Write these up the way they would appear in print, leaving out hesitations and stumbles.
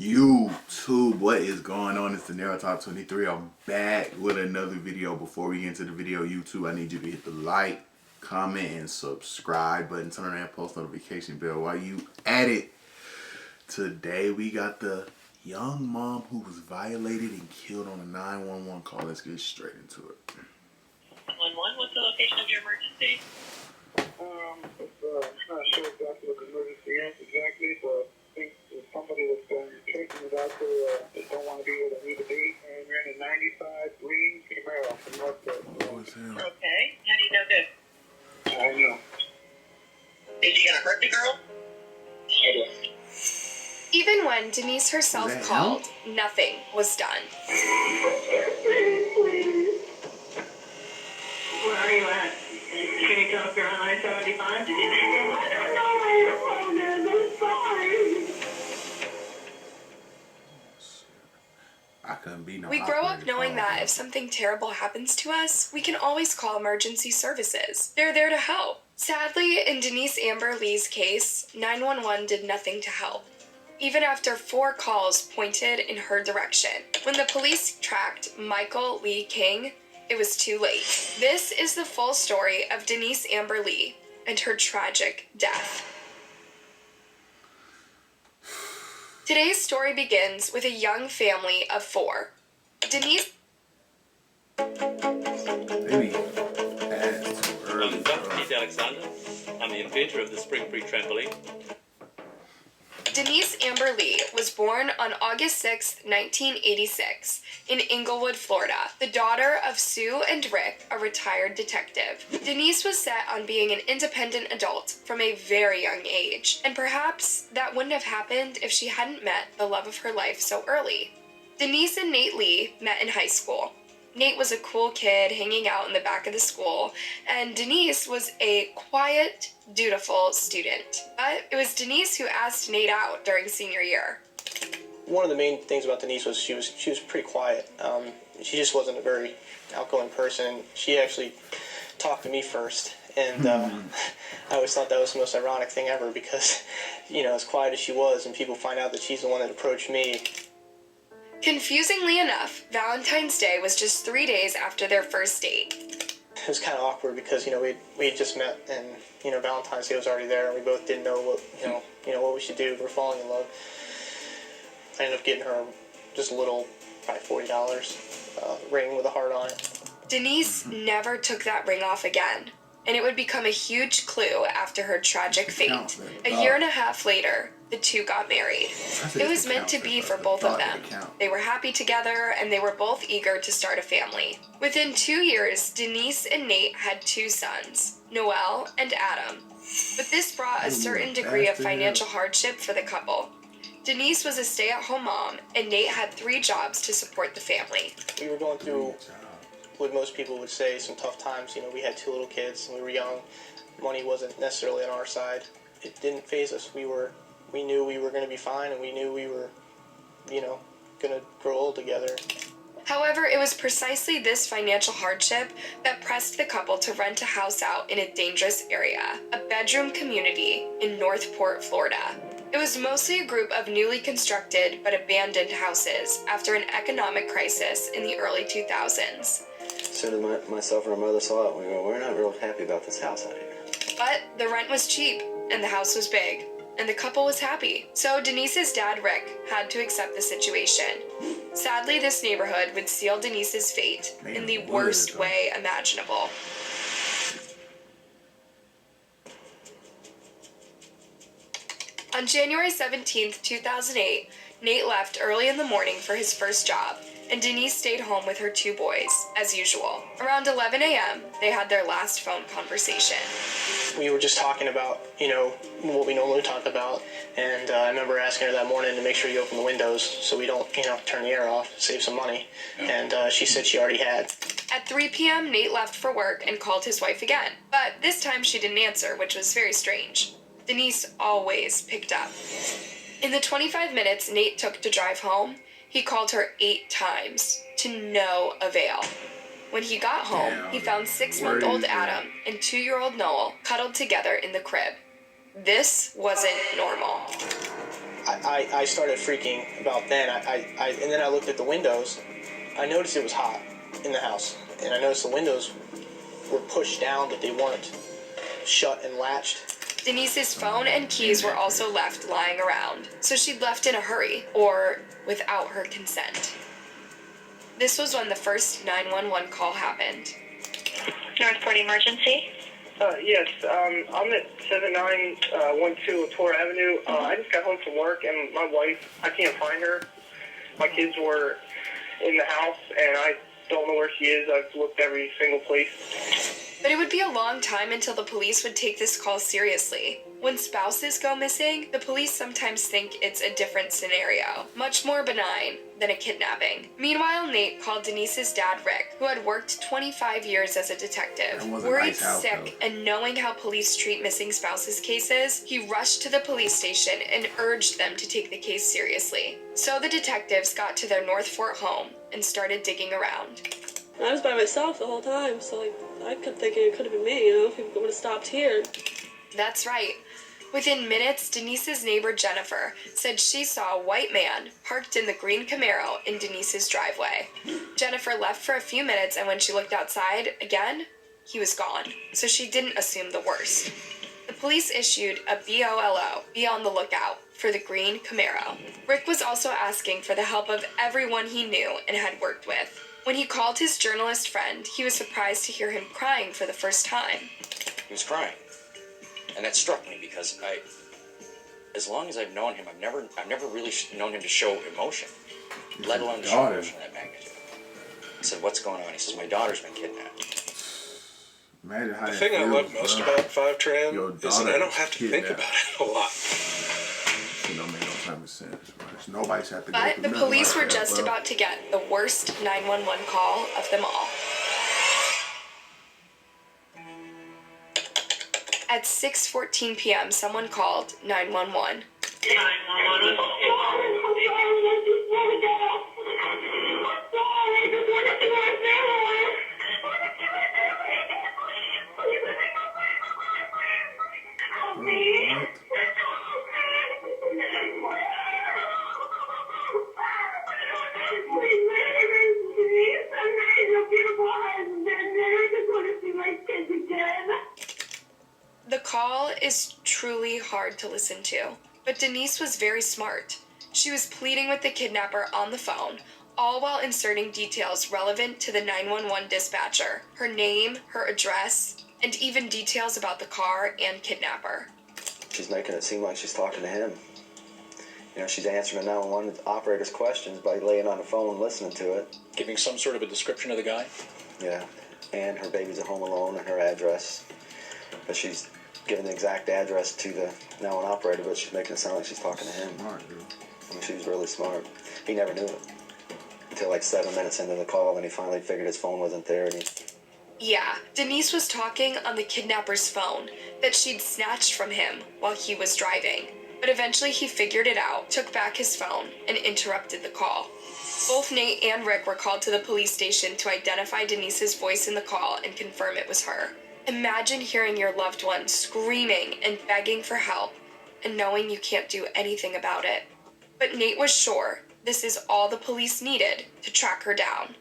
YouTube, what is going on? It's the Narrow Top 23. I'm back with another video. Before we get into the video, YouTube, I need you to hit the like, comment, and subscribe button. Turn on that post notification bell while you at it. Today we got the young mom who was violated and killed on a 911 call. Let's get straight into it. 911, what's the location of your emergency? I'm not sure exactly what the emergency is exactly, but I think there's somebody that's been taking it out there that don't want to be where they need to be. And we're in a 95 Green Camaro from Northwest. What was him? Okay, how do you know this? I know. Is he gonna hurt the girl? I do. Even when Denise herself Was that called, nothing was done. Where are you at? Can you tell if you're on I-75? I don't know where your phone is. I'm sorry. I couldn't be no We grow up operator knowing call. that if something terrible happens to us, we can always call emergency services. They're there to help. Sadly, in Denise Amber Lee's case, 911 did nothing to help. Even after 4 calls pointed in her direction. When the police tracked Michael Lee King, it was too late. This is the full story of Denise Amber Lee and her tragic death. Today's story begins with a young family of 4. Denise Maybe that's too early. I'm Dr. Keith Alexander. I'm the inventor of the Spring Free Trampoline. Denise Amber Lee was born on August 6, 1986, in Inglewood, Florida, the daughter of Sue and Rick, a retired detective. Denise was set on being an independent adult from a very young age, and perhaps that wouldn't have happened if she hadn't met the love of her life so early. Denise and Nate Lee met in high school. Nate was a cool kid hanging out in the back of the school, and Denise was a quiet, dutiful student. But it was Denise who asked Nate out during senior year. One of the main things about Denise was she was pretty quiet. She just wasn't a very outgoing person. She actually talked to me first, and I always thought that was the most ironic thing ever because, you know, as quiet as she was, and people find out that she's the one that approached me. Confusingly enough, Valentine's Day was just 3 days after their first date. It was kind of awkward because, you know, we had just met, and, you know, Valentine's Day was already there, and we both didn't know what we should do. We were falling in love. I ended up getting her just a little, probably $40 ring with a heart on it. Denise never took that ring off again, and it would become a huge clue after her tragic fate. A year and a half later, the two got married. It was meant to be for both of them. They were happy together, and they were both eager to start a family. Within 2 years, Denise and Nate had 2 sons, Noel and Adam. But this brought a certain degree of financial hardship for the couple. Denise was a stay-at-home mom, and Nate had 3 jobs to support the family. We were going through what most people would say some tough times. You know, we had 2 little kids, and we were young. Money wasn't necessarily on our side. It didn't faze us. We knew we were going to be fine, and we knew we were, you know, going to grow old together. However, it was precisely this financial hardship that pressed the couple to rent a house out in a dangerous area, a bedroom community in Northport, Florida. It was mostly a group of newly constructed but abandoned houses after an economic crisis in the early 2000s. As soon as myself and our mother saw it, we went, we're not real happy about this house out here. But the rent was cheap, and the house was big, and the couple was happy. So Denise's dad, Rick, had to accept the situation. Sadly, this neighborhood would seal Denise's fate in the worst way imaginable. On January 17, 2008, Nate left early in the morning for his first job, and Denise stayed home with her 2 boys, as usual. Around 11 a.m., they had their last phone conversation. We were just talking about, you know, what we normally talk about, and I remember asking her that morning to make sure you open the windows so we don't, you know, turn the air off, save some money, and she said she already had. At 3 p.m., Nate left for work and called his wife again, but this time she didn't answer, which was very strange. Denise always picked up. In the 25 minutes Nate took to drive home, he called her 8 times, to no avail. When he got home, he found 6-month-old Adam and 2-year-old Noel cuddled together in the crib. This wasn't normal. I started freaking about then. And then I looked at the windows. I noticed it was hot in the house, and I noticed the windows were pushed down, but they weren't shut and latched. Denise's phone and keys were also left lying around, so she'd left in a hurry, or without her consent. This was when the first 911 call happened. Northport Emergency. Yes, I'm at 7912 Tor Avenue. I just got home from work, and my wife, I can't find her. My kids were in the house, and I don't know where she is. I've looked every single place. But it would be a long time until the police would take this call seriously. When spouses go missing, the police sometimes think it's a different scenario, much more benign than a kidnapping. Meanwhile, Nate called Denise's dad, Rick, who had worked 25 years as a detective. That was a Worried nice house, sick though. and knowing how police treat missing spouses cases, he rushed to the police station and urged them to take the case seriously. So the detectives got to their North Fort home and started digging around. I was by myself the whole time, so like I kept thinking it could have been me, you know, if he would have stopped here. That's right. Within minutes, Denise's neighbor Jennifer said she saw a white man parked in the green Camaro in Denise's driveway. Jennifer left for a few minutes, and when she looked outside again, he was gone. So she didn't assume the worst. The police issued a BOLO, be on the lookout, for the green Camaro. Rick was also asking for the help of everyone he knew and had worked with. When he called his journalist friend, he was surprised to hear him crying for the first time. He was crying, and that struck me because as long as I've known him, I've never really known him to show emotion, let alone show emotion of that magnitude. I said, "What's going on?" He says, "My daughter's been kidnapped." Imagine how The that thing I feels, love most bro. about Five Tran Your is that daughter I don't is have to think kidnapped. about it a lot. It don't make no type of sense. Bro. Nobody's have to go But through the nothing police like were that, just bro. about to get the worst 911 call of them all. At 6:14 p.m., someone called 911. The call is truly hard to listen to, but Denise was very smart. She was pleading with the kidnapper on the phone, all while inserting details relevant to the 911 dispatcher, her name, her address, and even details about the car and kidnapper. She's making it seem like she's talking to him. You know, she's answering the 911 operator's questions by laying on the phone and listening to it. Giving some sort of a description of the guy. Yeah, and her baby's at home alone and her address. But she's giving the exact address to the 911 operator, but she's making it sound like she's talking to him. Smart, dude. I mean, she was really smart. He never knew it until like 7 minutes into the call, and he finally figured his phone wasn't there. And Yeah, Denise was talking on the kidnapper's phone that she'd snatched from him while he was driving. But eventually he figured it out, took back his phone, and interrupted the call. Both Nate and Rick were called to the police station to identify Denise's voice in the call and confirm it was her. Imagine hearing your loved one screaming and begging for help and knowing you can't do anything about it. But Nate was sure this is all the police needed to track her down.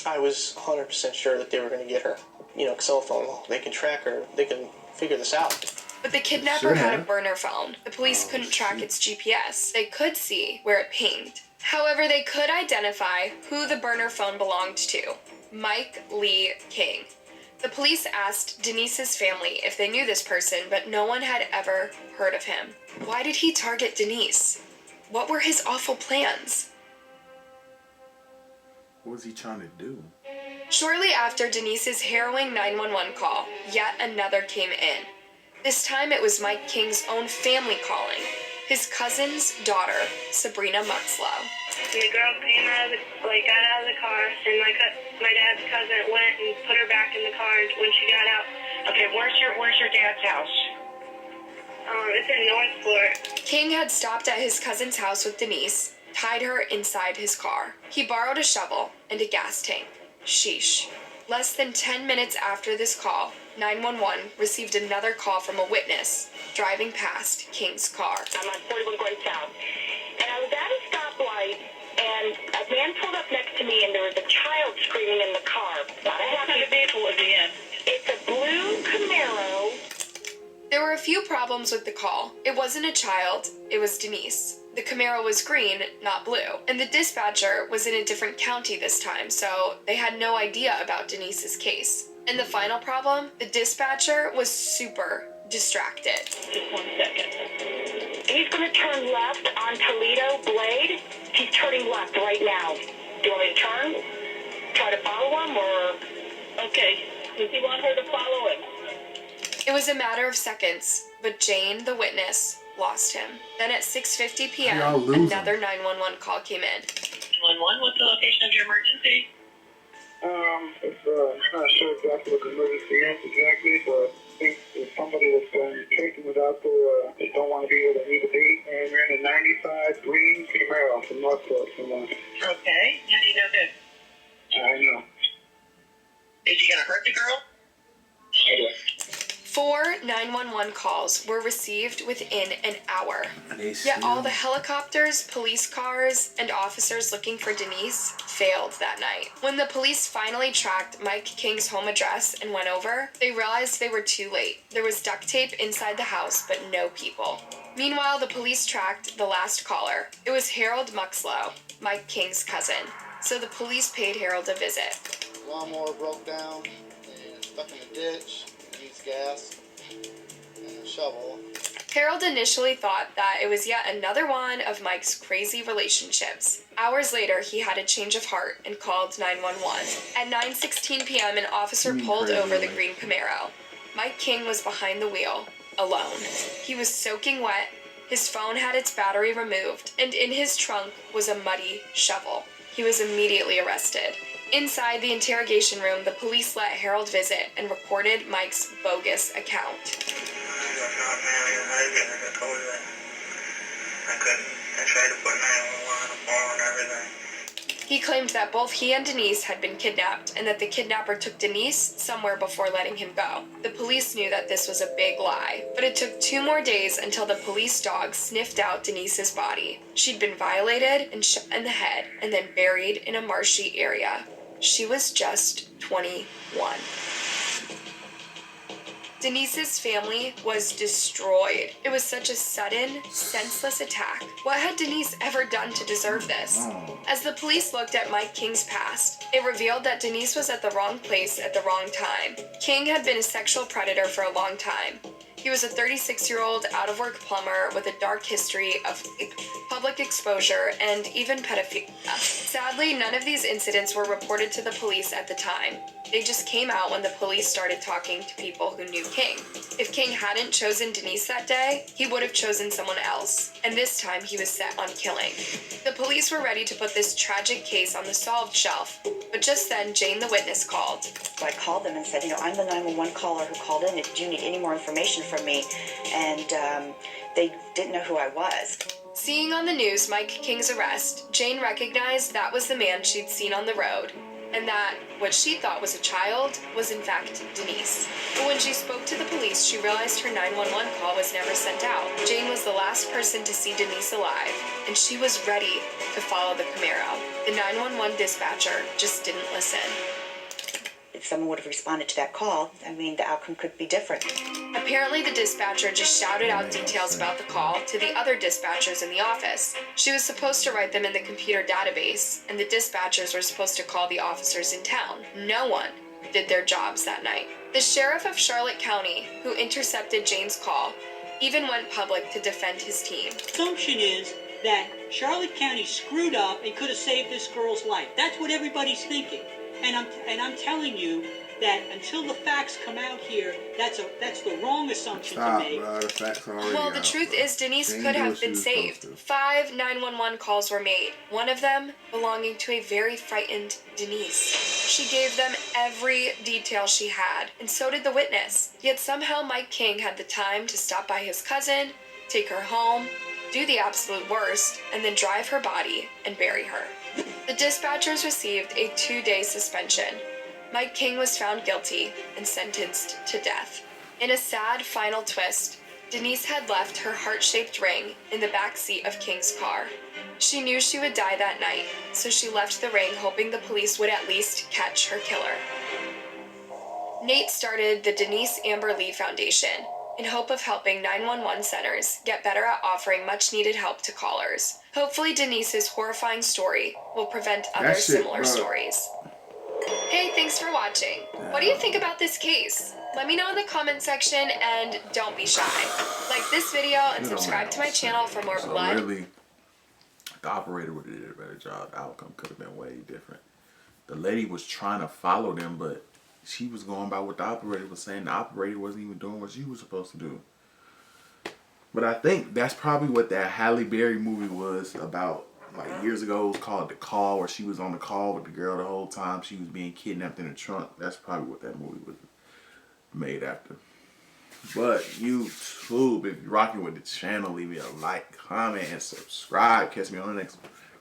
I was 100% sure that they were going to get her. You know, cell phone, they can track her, they can figure this out. But the kidnapper Sure had a have. burner phone. The police couldn't track its GPS. They could see where it pinged. However, they could identify who the burner phone belonged to. Mike Lee King. The police asked Denise's family if they knew this person, but no one had ever heard of him. Why did he target Denise? What were his awful plans? What was he trying to do? Shortly after Denise's harrowing 911 call, yet another came in. This time it was Mike King's own family calling. His cousin's daughter, Sabrina Muxlow. And the girl came out of got out of the car, and my dad's cousin went and put her back in the car when she got out. Okay, where's your dad's house? It's in Northport. King had stopped at his cousin's house with Denise, tied her inside his car. He borrowed a shovel and a gas tank. Sheesh. Less than 10 minutes after this call, 911 received another call from a witness driving past King's car. I'm on 41 going south. And I was at a stoplight, and a man pulled up next to me, and there was a child screaming in the car. Not a happy vehicle was he in? It's a blue Camaro. There were a few problems with the call. It wasn't a child, it was Denise. The Camaro was green, not blue. And the dispatcher was in a different county this time, so they had no idea about Denise's case. And the final problem, the dispatcher was super distracted. Just 1 second. He's going to turn left on Toledo Blade. He's turning left right now. Do you want me to turn? Try to follow him, or? Okay. Does he want her to follow him? It was a matter of seconds, but Jane, the witness, lost him. Then at 6:50 p.m., another 911 call came in. 911, what's the location of your emergency? I'm not sure exactly what the emergency is exactly, but I think there's somebody that's taking it out there that don't want to be where they need to be, and we're in a 95 green Camaro from Northport. Okay, how do you know this? I know. Is he gonna hurt the girl? I do. 4 911 calls were received within an hour. Yet all the helicopters, police cars, and officers looking for Denise failed that night. When the police finally tracked Mike King's home address and went over, they realized they were too late. There was duct tape inside the house, but no people. Meanwhile, the police tracked the last caller. It was Harold Muxlow, Mike King's cousin. So the police paid Harold a visit. Lawnmower broke down and stuck in a ditch. Needs gas and a shovel. Harold initially thought that it was yet another one of Mike's crazy relationships. Hours later, he had a change of heart and called 911. At 9:16 p.m., an officer pulled over the green Camaro. Mike King was behind the wheel, alone. He was soaking wet, his phone had its battery removed, and in his trunk was a muddy shovel. He was immediately arrested. Inside the interrogation room, the police let Harold visit and recorded Mike's bogus account. He claimed that both he and Denise had been kidnapped and that the kidnapper took Denise somewhere before letting him go. The police knew that this was a big lie, but it took 2 more days until the police dog sniffed out Denise's body. She'd been violated and shot in the head and then buried in a marshy area. She was just 21. Denise's family was destroyed. It was such a sudden, senseless attack. What had Denise ever done to deserve this? As the police looked at Mike King's past, it revealed that Denise was at the wrong place at the wrong time. King had been a sexual predator for a long time. He was a 36-year-old out-of-work plumber with a dark history of public exposure and even pedophilia. Sadly, none of these incidents were reported to the police at the time. They just came out when the police started talking to people who knew King. If King hadn't chosen Denise that day, he would have chosen someone else, and this time he was set on killing. The police were ready to put this tragic case on the solved shelf, but just then Jane the witness called. So I called them and said, I'm the 911 caller who called in. Do you need any more information from me? And they didn't know who I was. Seeing on the news Mike King's arrest, Jane recognized that was the man she'd seen on the road, and that what she thought was a child was in fact Denise. But when she spoke to the police, she realized her 911 call was never sent out. Jane was the last person to see Denise alive, and she was ready to follow the Camaro. The 911 dispatcher just didn't listen. If someone would have responded to that call, the outcome could be different. Apparently, the dispatcher just shouted out details about the call to the other dispatchers in the office. She was supposed to write them in the computer database, and the dispatchers were supposed to call the officers in town. No one did their jobs that night. The sheriff of Charlotte County, who intercepted Jane's call, even went public to defend his team. The assumption is that Charlotte County screwed up and could have saved this girl's life. That's what everybody's thinking. And I'm telling you that until the facts come out here, that's the wrong assumption to make. Bro, the facts are already Well, the out, truth bro. is Denise Jane could did have what she been was saved. supposed to. 5 911 calls were made, one of them belonging to a very frightened Denise. She gave them every detail she had, and so did the witness. Yet somehow Mike King had the time to stop by his cousin, take her home, do the absolute worst, and then drive her body and bury her. The dispatchers received a 2-day suspension. Mike King was found guilty and sentenced to death. In a sad final twist, Denise had left her heart-shaped ring in the back seat of King's car. She knew she would die that night, so she left the ring hoping the police would at least catch her killer. Nate started the Denise Amber Lee Foundation in hope of helping 911 centers get better at offering much-needed help to callers. Hopefully Denise's horrifying story will prevent other similar stories. Hey, thanks for watching. What do you think about this case? Let me know in the comment section, and don't be shy. Like this video and subscribe to my channel for more blood. Really, the operator would have did a better job. The outcome could have been way different. The lady was trying to follow them, but she was going by what the operator was saying. The operator wasn't even doing what she was supposed to do. But I think that's probably what that Halle Berry movie was about. Like years ago, it was called The Call, where she was on the call with the girl the whole time. She was being kidnapped in the trunk. That's probably what that movie was made after. But YouTube, if you're rocking with the channel, leave me a like, comment, and subscribe. Catch me on the next one.